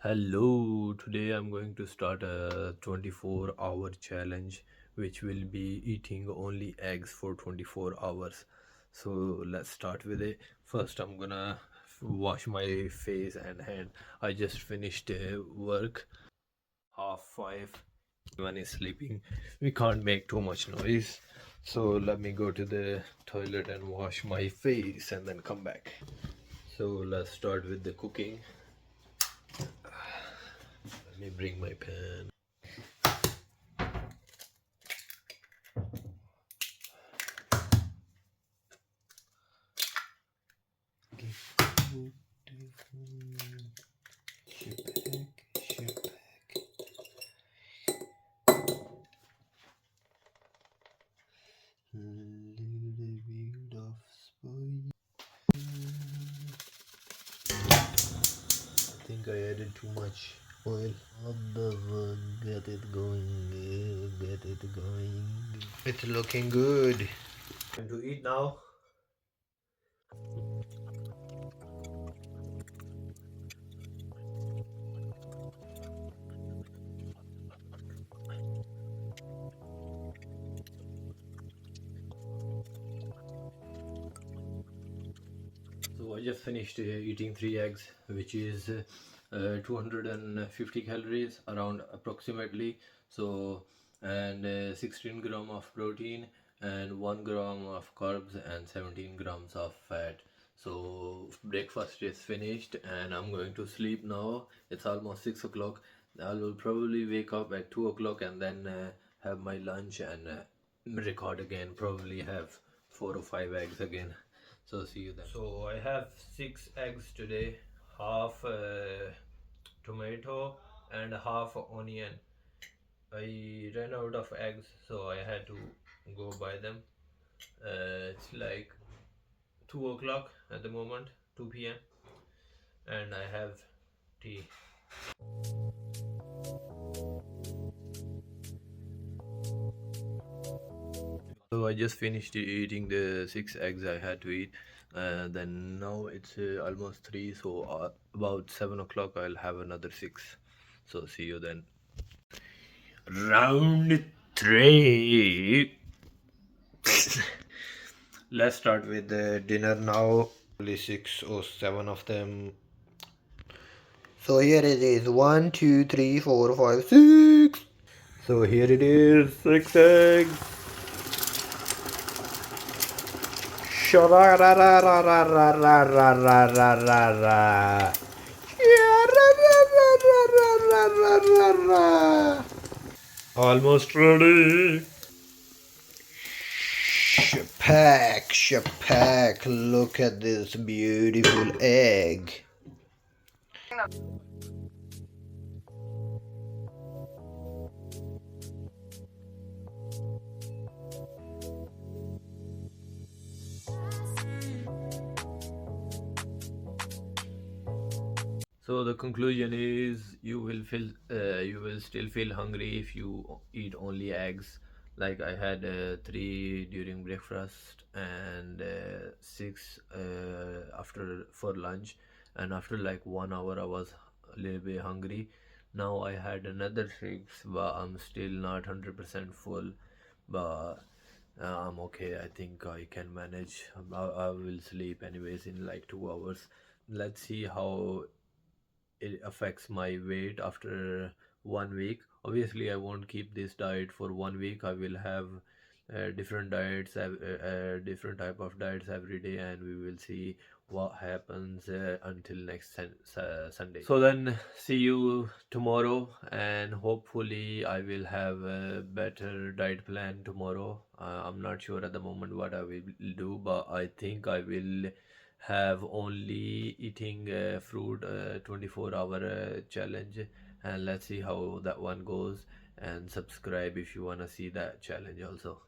Hello, today I'm going to start a 24-hour challenge which will be eating only eggs for 24 hours. So let's start with it. First, I'm gonna wash my face and hand. I just finished work, 5:30. Everyone is sleeping. We can't make too much noise. So let me go to the toilet and wash my face and then come back. So let's start with the cooking. Let me bring my pan. Little bit of spice. I think I added too much oil. Get it going, get it going. It's looking good. Time to eat now. So I just finished eating 3 eggs, which is 250 calories around approximately. So and 16 gram of protein and 1 gram of carbs and 17 grams of fat. So breakfast is finished and I'm going to sleep now. It's almost 6 o'clock. I will probably wake up at 2 o'clock and then have my lunch and record again. Probably have 4 or 5 eggs again. So see you then. So I have 6 eggs today, half tomato and half onion. I ran out of eggs, so I had to go buy them. It's like 2 o'clock at the moment, 2 p.m. and I have tea. So I just finished eating the 6 eggs I had to eat. Then now it's almost 3, so about 7 o'clock I'll have another 6. So see you then. Round 3. Let's start with the dinner now. Only 6 or 7 of them. So here it is. 1, 2, 3, 4, 5, 6. So here it is. 6 eggs. Almost ready. Shapak, shapak, look at this beautiful egg. So the conclusion is you will still feel hungry if you eat only eggs. Like I had 3 during breakfast and 6 after for lunch, and after like 1 hour I was a little bit hungry. Now I had another 6, but I'm still not 100% full. But I'm okay. I think I can manage. I will sleep anyways in like 2 hours. Let's see how it affects my weight after 1 week. Obviously I won't keep this diet for 1 week. I will have different diets, different type of diets every day, and we will see what happens until next Sunday. So then see you tomorrow, and hopefully I will have a better diet plan tomorrow. I'm not sure at the moment what I will do, but I think I will have only eating fruit 24-hour challenge, and let's see how that one goes, and subscribe if you want to see that challenge also.